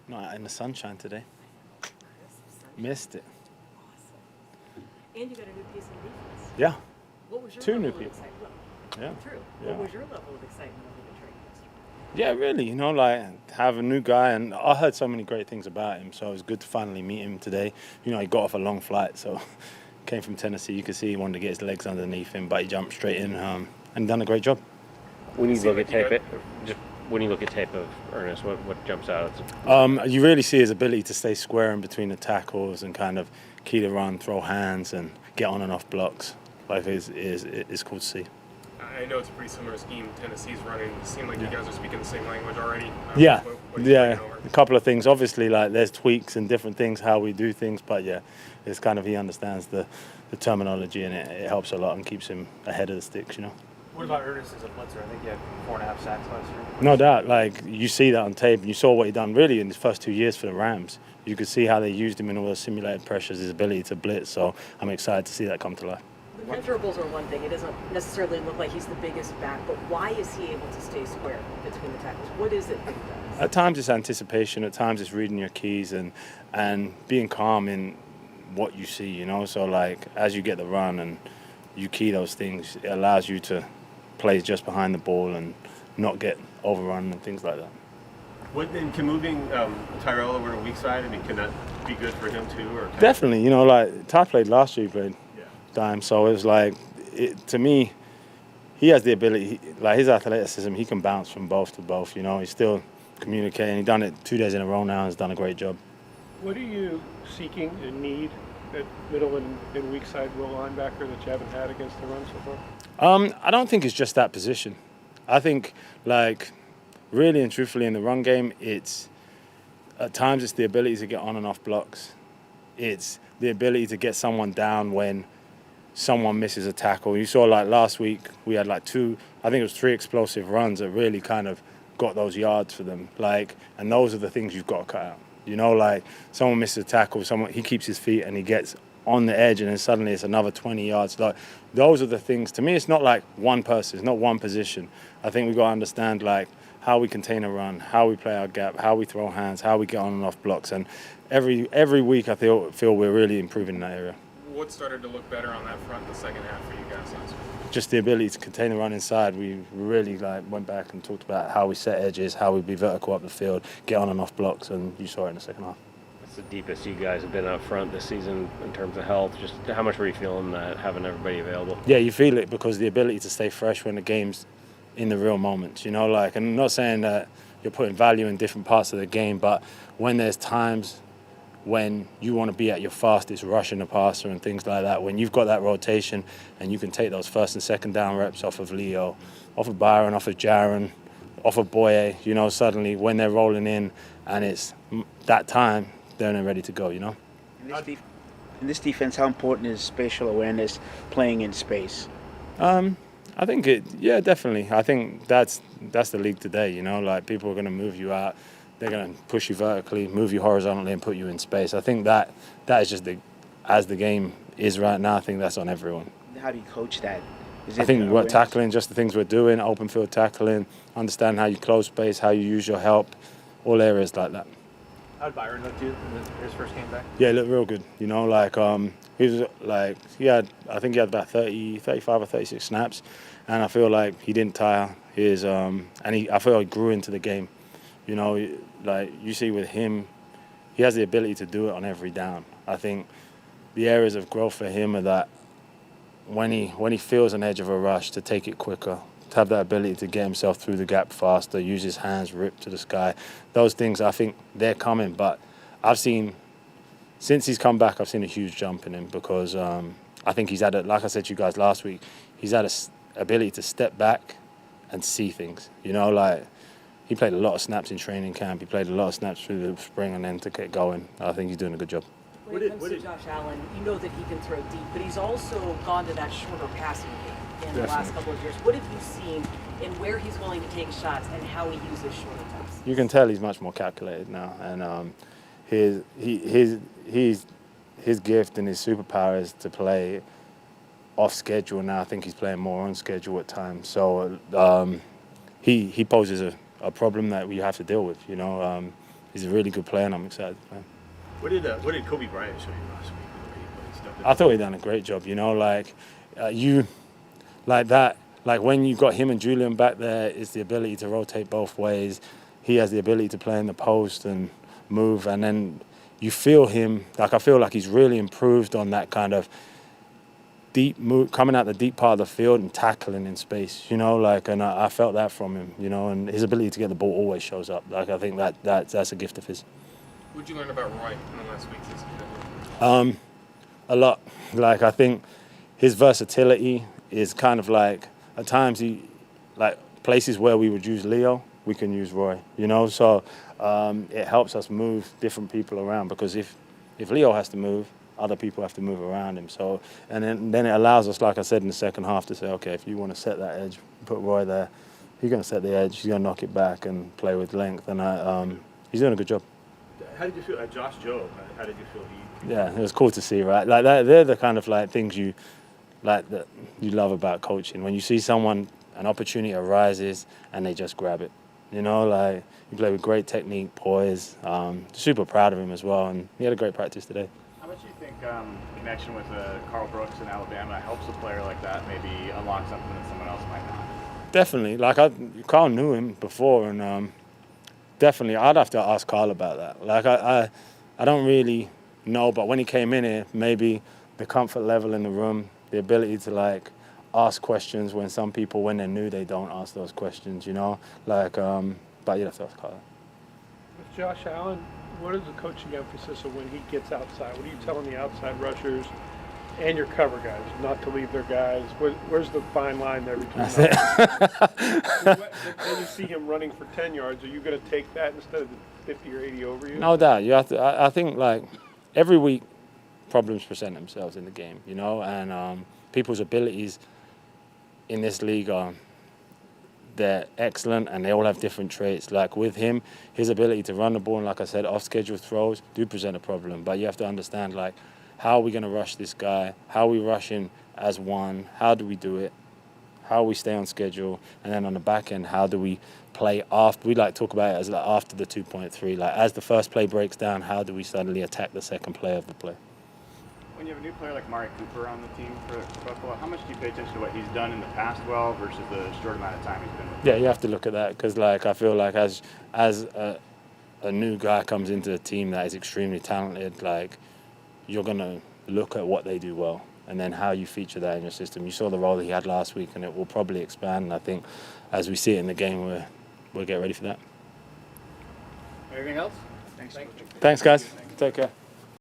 Not in the sunshine today. Missed it. Awesome. And you got a new piece of defense. Yeah. What was your Two level new of people. excitement? Yeah. True. Yeah. What was your level of excitement over the trade yesterday? Yeah, really. Have a new guy, and I heard so many great things about him. So it was good to finally meet him today. He got off a long flight, so came from Tennessee. You could see he wanted to get his legs underneath him, but he jumped straight in and done a great job. When you look at tape of Ernest, what jumps out? You really see his ability to stay square in between the tackles and kind of key the run, throw hands, and get on and off blocks. Is cool to see. I know it's a pretty similar scheme Tennessee's running. It seems like you guys are speaking the same language already. Yeah, what yeah. A couple of things. Obviously, there's tweaks and different things how we do things, but yeah, it's kind of he understands the terminology, and it helps a lot and keeps him ahead of the sticks. What about Ernest as a blitzer? I think he had 4.5 sacks last year. No doubt. You see that on tape, and you saw what he done really in his first 2 years for the Rams. You could see how they used him in all those simulated pressures, his ability to blitz. So I'm excited to see that come to life. The measurables are one thing. It doesn't necessarily look like he's the biggest back, but why is he able to stay square between the tackles? What is it that he does? At times it's anticipation. At times it's reading your keys and being calm in what you see. So as you get the run and you key those things, it allows you to play just behind the ball and not get overrun and things like that. Can moving Tyrell over to weak side, can that be good for him too? Or Definitely. Ty played last year, he played dime. So it was to me, he has the ability, his athleticism, he can bounce from both to both. He's still communicating. He's done it 2 days in a row now and has done a great job. What are you seeking and need at middle and weak side middle linebacker that you haven't had against the run so far? I don't think it's just that position. I think, really and truthfully in the run game, at times it's the ability to get on and off blocks. It's the ability to get someone down when someone misses a tackle. You saw last week, we had 3 explosive runs that really kind of got those yards for them. And those are the things you've got to cut out. Someone misses a tackle, he keeps his feet and he gets on the edge, and then suddenly it's another 20 yards. Those are the things. To me, it's not one person, it's not one position. I think we've got to understand how we contain a run, how we play our gap, how we throw hands, how we get on and off blocks. And every week I feel we're really improving in that area. What started to look better on that front in the second half for you guys last week? Just the ability to contain the run inside. We really went back and talked about how we set edges, how we be vertical up the field, get on and off blocks, and you saw it in the second half. It's the deepest you guys have been up front this season in terms of health. Just how much were you feeling that having everybody available? Yeah, you feel it because the ability to stay fresh when the game's in the real moments. And I'm not saying that you're putting value in different parts of the game, but when there's times when you want to be at your fastest rushing the passer and things like that, when you've got that rotation and you can take those first and second down reps off of Leo, off of Byron, off of Jaron, off of Boye, suddenly when they're rolling in and it's that time, they're ready to go, In this defense, how important is spatial awareness, playing in space? I think definitely. I think that's the league today, people are going to move you out. They're going to push you vertically, move you horizontally, and put you in space. I think that is just as the game is right now, I think that's on everyone. How do you coach that? I think we're tackling, just the things we're doing, open field tackling, understand how you close space, how you use your help, all areas like that. How did Byron look to you in his first game back? Yeah, he looked real good. He was I think he had about 35 or 36 snaps, and I feel like he didn't tire. I feel he grew into the game. You see with him, he has the ability to do it on every down. I think the areas of growth for him are that when he feels an edge of a rush, to take it quicker, to have that ability to get himself through the gap faster, use his hands, rip to the sky. Those things, I think they're coming. But since he's come back, I've seen a huge jump in him because I think he's had like I said to you guys last week, he's had an ability to step back and see things. He played a lot of snaps in training camp. He played a lot of snaps through the spring and then to get going. I think he's doing a good job. When it comes to Josh Allen, you know that he can throw deep, but he's also gone to that shorter passing game in the last couple of years. What have you seen in where he's willing to take shots and how he uses shorter passes? You can tell he's much more calculated now, and his gift and his superpower is to play off schedule. Now I think he's playing more on schedule at times. So he poses a problem that we have to deal with. he's a really good player, and I'm excited to play him. What did Kobe Bryant show you last week? The way he stepped in? I thought he done a great job. Like that. Like when you got him and Julian back there, is the ability to rotate both ways. He has the ability to play in the post and move, and then you feel him. Like I feel like he's really improved on that kind of deep move, coming out the deep part of the field and tackling in space. And I felt that from him. And his ability to get the ball always shows up. Like I think that's a gift of his. What did you learn about Roy in the last week season? A lot. Like I think his versatility is kind of like at times he like places where we would use Leo, we can use Roy. So it helps us move different people around, because if Leo has to move, other people have to move around him. So and then it allows us, like I said in the second half, to say, okay, if you want to set that edge, put Roy there. He's going to set the edge. He's going to knock it back and play with length, and he's doing a good job. How did you feel? Josh Jobe, how did you feel? Yeah, it was cool to see, right? Like they're the kind of like things you like that you love about coaching. When you see someone, an opportunity arises and they just grab it. Like he played with great technique, poise. Super proud of him as well, and he had a great practice today. How much do you think connection with Carl Brooks in Alabama helps a player like that maybe unlock something that someone else might not? Definitely. Like Carl knew him before, and definitely I'd have to ask Carl about that. Like I don't really know, but when he came in here, maybe the comfort level in the room, the ability to like ask questions when some people, when they're new, they don't ask those questions. But you'd have to ask Carl. With Josh Allen, what is the coaching emphasis of when he gets outside? What are you telling the outside rushers and your cover guys not to leave their guys? Where's the fine line there between them? When you see him running for 10 yards, are you going to take that instead of the 50 or 80 over you? No doubt. You have to. I think like every week, problems present themselves in the game. And people's abilities in this league they're excellent, and they all have different traits. Like with him, his ability to run the ball and, like I said, off-schedule throws do present a problem. But you have to understand, like, how are we going to rush this guy? How are we rushing as one? How do we do it? How we stay on schedule? And then on the back end, how do we play after? We like talk about it as like after the 2.3. Like as the first play breaks down, how do we suddenly attack the second play of the play? When you have a new player like Amari Cooper on the team for Buffalo, how much do you pay attention to what he's done in the past well versus the short amount of time he's been with? Yeah, you have to look at that, because like I feel like as a new guy comes into a team that is extremely talented, like you're gonna look at what they do well and then how you feature that in your system. You saw the role that he had last week, and it will probably expand. And I think as we see it in the game, we'll get ready for that. Anything else? Thanks, guys. Take care.